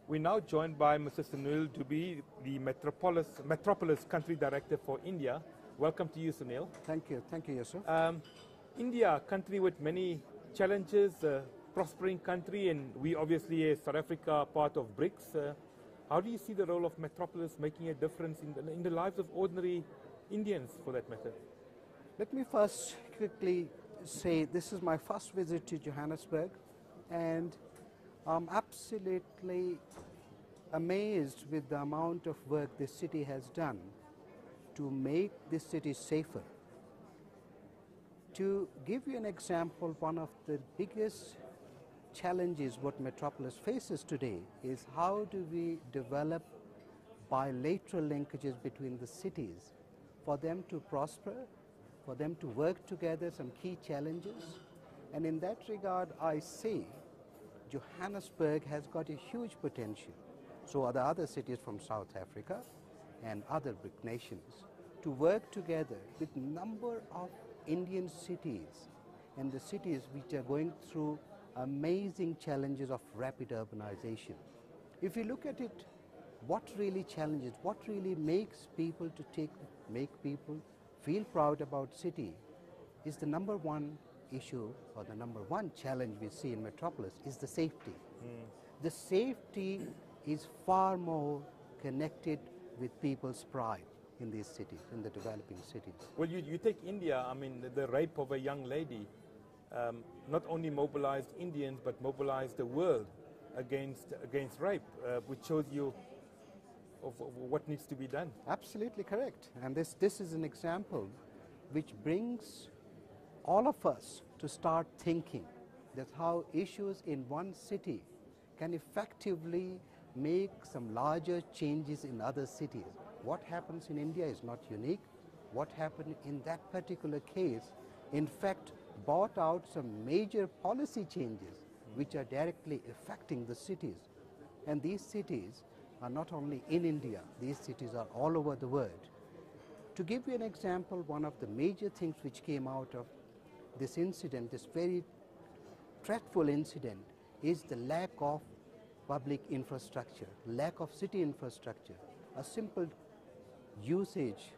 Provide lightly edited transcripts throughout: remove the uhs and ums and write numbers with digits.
We're now joined by Mr. Sunil Dubey, the Metropolis Country Director for India. Welcome to you, Sunil. Thank you, Yusuf. India, a country with many challenges, a prospering country, and we obviously, as South Africa, are part of BRICS. How do you see the role of Metropolis making a difference in the lives of ordinary Indians, for that matter? Let me first quickly say this is my first visit to Johannesburg, and I'm absolutely amazed with the amount of work this city has done to make this city safer. To give you an example, one of the biggest challenges what Metropolis faces today is how do we develop bilateral linkages between the cities for them to prosper, for them to work together, some key challenges. And in that regard, I say Johannesburg has got a huge potential. So are the other cities from South Africa and other BRIC nations to work together with number of Indian cities and the cities which are going through amazing challenges of rapid urbanization. If you look at it, what really challenges, what really makes people make people feel proud about city is the number one issue or the number one challenge we see in Metropolis is the safety. The safety is far more connected with people's pride in these cities, in the developing cities. Well, you take India, I mean, the rape of a young lady not only mobilized Indians, but mobilized the world against rape, which shows you of what needs to be done. Absolutely correct. And this is an example which brings all of us to start thinking that how issues in one city can effectively make some larger changes in other cities. What happens in India is not unique. What happened in that particular case, in fact, brought out some major policy changes which are directly affecting the cities. And these cities are not only in India, these cities are all over the world. To give you an example, one of the major things which came out of this incident, this very dreadful incident, is the lack of public infrastructure, lack of city infrastructure. A simple usage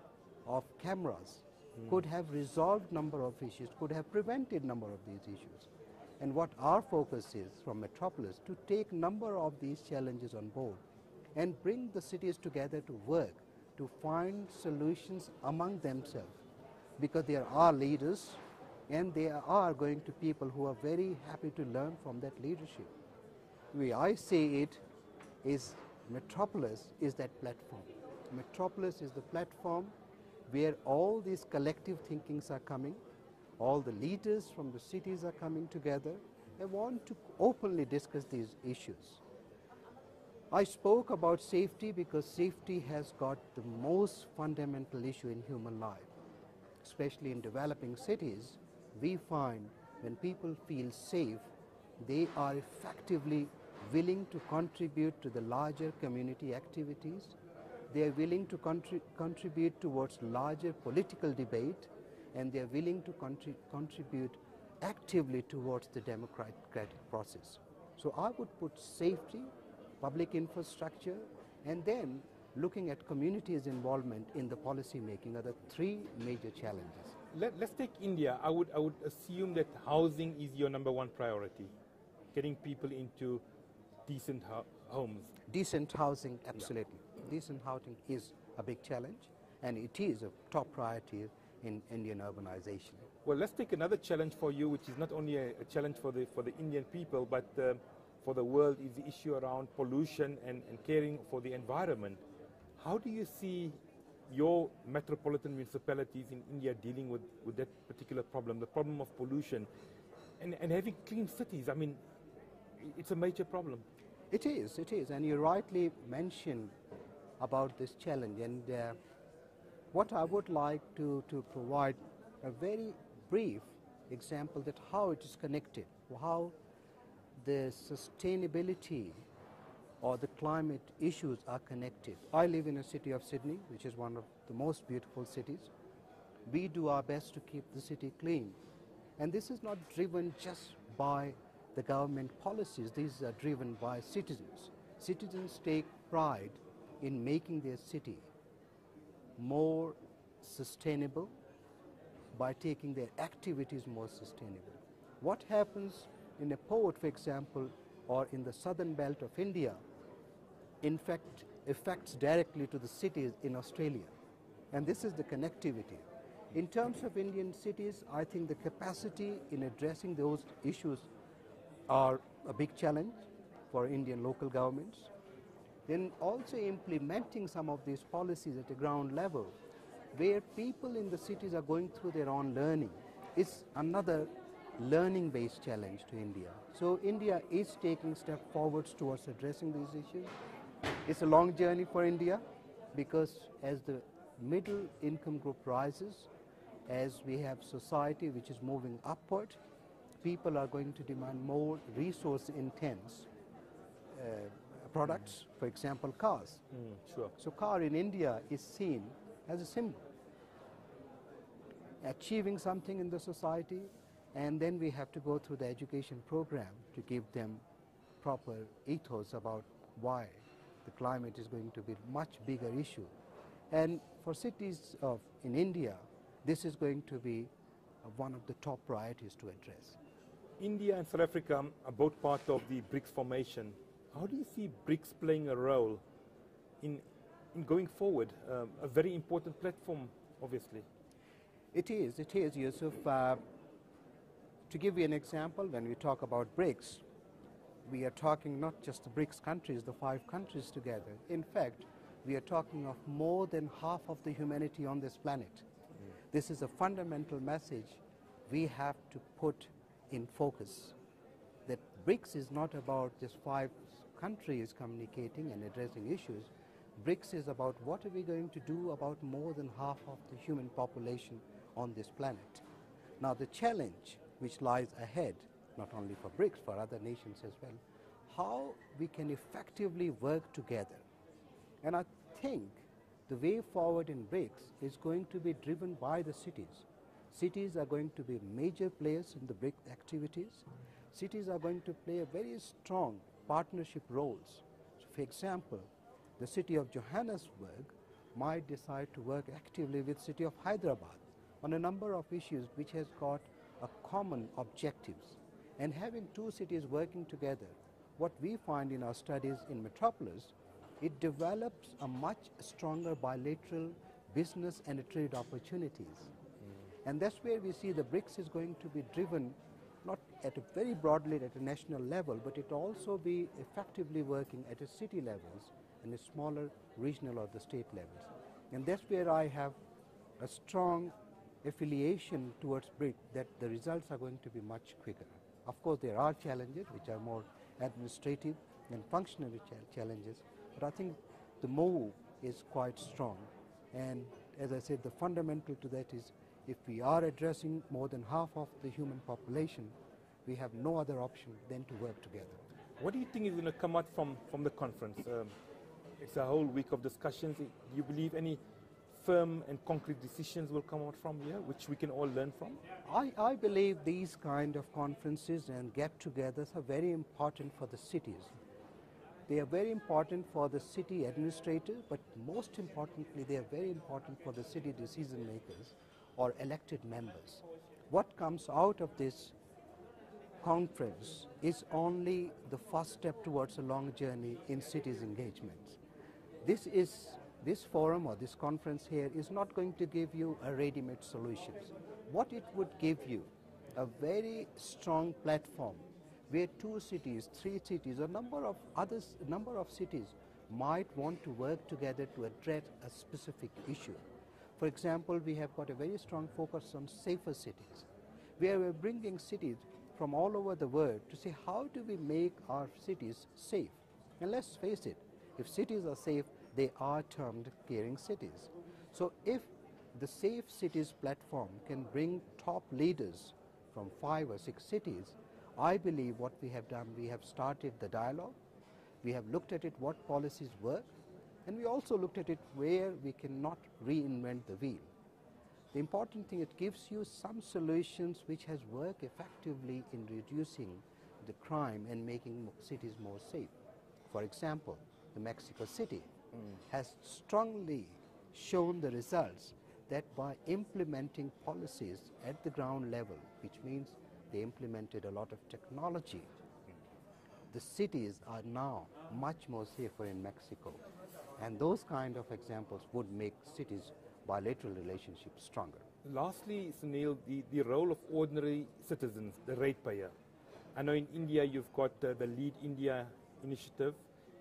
of cameras could have resolved number of issues, could have prevented number of these issues. And what our focus is from Metropolis to take number of these challenges on board and bring the cities together to work, to find solutions among themselves, because there are leaders and there are going to people who are very happy to learn from that leadership. The way I say it is Metropolis is that platform. Metropolis is the platform where all these collective thinkings are coming, all the leaders from the cities are coming together and want to openly discuss these issues. I spoke about safety because safety has got the most fundamental issue in human life. Especially in developing cities, we find when people feel safe, they are effectively willing to contribute to the larger community activities. They are willing to contribute towards larger political debate, and they are willing to contribute actively towards the democratic process. So I would put safety, public infrastructure, and then looking at communities' involvement in the policy making are the three major challenges. Let's take India. I would assume that housing is your number one priority, getting people into decent homes. Decent housing, absolutely. Yeah. Decent housing is a big challenge, and it is a top priority in Indian urbanization. Well, let's take another challenge for you, which is not only a challenge for the Indian people, but for the world, is the issue around pollution and caring for the environment. How do you see your metropolitan municipalities in India dealing with that particular problem, the problem of pollution, and having clean cities? I mean, it's a major problem. It is, and you rightly mentioned about this challenge, and what I would like to provide a very brief example that how it is connected, how the sustainability or the climate issues are connected. I live in a city of Sydney, which is one of the most beautiful cities. We do our best to keep the city clean. And this is not driven just by the government policies. These are driven by citizens. Citizens take pride in making their city more sustainable by taking their activities more sustainable. What happens in a port, for example, or in the southern belt of India, in fact, affects directly to the cities in Australia. And this is the connectivity. In terms of Indian cities, I think the capacity in addressing those issues are a big challenge for Indian local governments. Then also implementing some of these policies at a ground level, where people in the cities are going through their own learning, is another learning-based challenge to India. So India is taking steps forwards towards addressing these issues. It's a long journey for India because as the middle income group rises, as we have society which is moving upward, people are going to demand more resource-intense products, for example, cars. Sure. So car in India is seen as a symbol, achieving something in the society, and then we have to go through the education program to give them proper ethos about why the climate is going to be a much bigger issue. And for cities in India, this is going to be one of the top priorities to address. India and South Africa are both part of the BRICS formation. How do you see BRICS playing a role in going forward? A very important platform, obviously. It is, Yusuf. To give you an example, when we talk about BRICS, we are talking not just the BRICS countries, the 5 countries together. In fact, we are talking of more than half of the humanity on this planet. This is a fundamental message we have to put in focus, that BRICS is not about just 5 countries communicating and addressing issues. BRICS is about what are we going to do about more than half of the human population on this planet. Now the challenge which lies ahead, not only for BRICS, for other nations as well, how we can effectively work together. And I think the way forward in BRICS is going to be driven by the cities. Cities are going to be major players in the BRICS activities. Cities are going to play a very strong partnership roles. So for example, the city of Johannesburg might decide to work actively with the city of Hyderabad on a number of issues which has got a common objectives. And having 2 cities working together, what we find in our studies in Metropolis, it develops a much stronger bilateral business and trade opportunities. And that's where we see the BRICS is going to be driven not at a very broadly at a national level, but it also be effectively working at a city levels and a smaller regional or the state levels. And that's where I have a strong affiliation towards BRICS, that the results are going to be much quicker. Of course, there are challenges which are more administrative and functional challenges, but I think the move is quite strong. And as I said, the fundamental to that is if we are addressing more than half of the human population, we have no other option than to work together. What do you think is going to come out from the conference? It's a whole week of discussions. Do you believe any firm and concrete decisions will come out from here, which we can all learn from? I believe these kind of conferences and get-togethers are very important for the cities. They are very important for the city administrators, but most importantly, they are very important for the city decision makers or elected members. What comes out of this conference is only the first step towards a long journey in cities' engagements. This forum or this conference here is not going to give you a ready-made solutions. What it would give you, a very strong platform where 2 cities, 3 cities, or number of cities might want to work together to address a specific issue. For example, we have got a very strong focus on safer cities, where we're bringing cities from all over the world to say how do we make our cities safe. And let's face it, if cities are safe, they are termed caring cities. So if the Safe Cities platform can bring top leaders from 5 or 6 cities, I believe what we have done, we have started the dialogue, we have looked at it, what policies work, and we also looked at it where we cannot reinvent the wheel. The important thing, it gives you some solutions which has worked effectively in reducing the crime and making cities more safe. For example, the Mexico City has strongly shown the results that by implementing policies at the ground level, which means they implemented a lot of technology, the cities are now much more safer in Mexico. And those kind of examples would make cities' bilateral relationships stronger. Lastly, Sunil, the role of ordinary citizens, the ratepayer. I know in India you've got the Lead India initiative.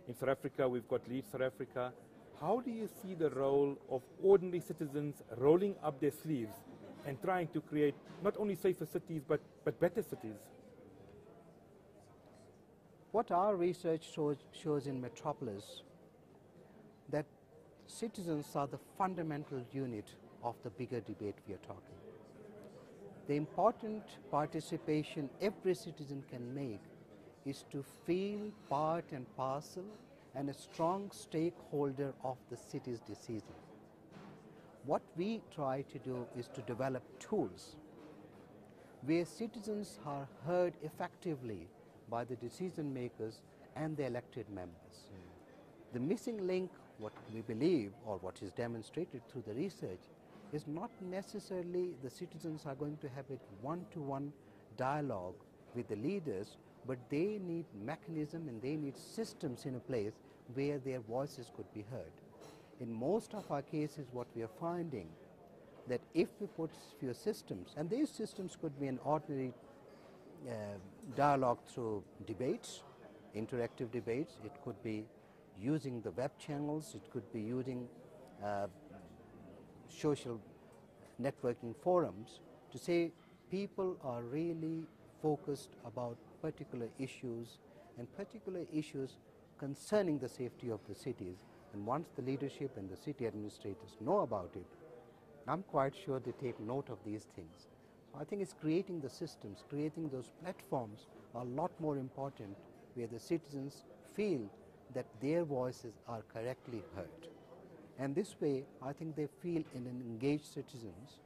In South Africa we've got Lead South Africa. How do you see the role of ordinary citizens rolling up their sleeves and trying to create not only safer cities but better cities? What our research shows in Metropolis, that citizens are the fundamental unit of the bigger debate we are talking. The important participation every citizen can make is to feel part and parcel and a strong stakeholder of the city's decision. What we try to do is to develop tools where citizens are heard effectively by the decision makers and the elected members. The missing link, what we believe or what is demonstrated through the research, is not necessarily the citizens are going to have a one-to-one dialogue with the leaders, but they need mechanism and they need systems in a place where their voices could be heard. In most of our cases, what we are finding that if we put few systems, and these systems could be an ordinary dialogue through debates, interactive debates, it could be using the web channels, it could be using social networking forums to say people are really focused about particular issues and particular issues concerning the safety of the cities. And once the leadership and the city administrators know about it, I'm quite sure they take note of these things. I think it's creating the systems, creating those platforms are a lot more important where the citizens feel that their voices are correctly heard. And this way, I think they feel in an engaged citizens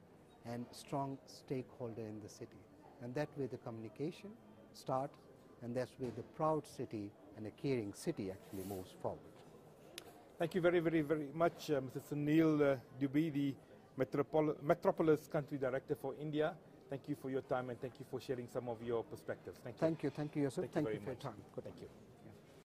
and strong stakeholder in the city. And that way the communication starts, and that's where the proud city and a caring city actually moves forward. Thank you very, very, very much, Mr. Sunil Dubey, the Metropolis Country Director for India. Thank you for your time and thank you for sharing some of your perspectives. Thank you. Thank you, Yusuf. Thank you for your time. Thank you.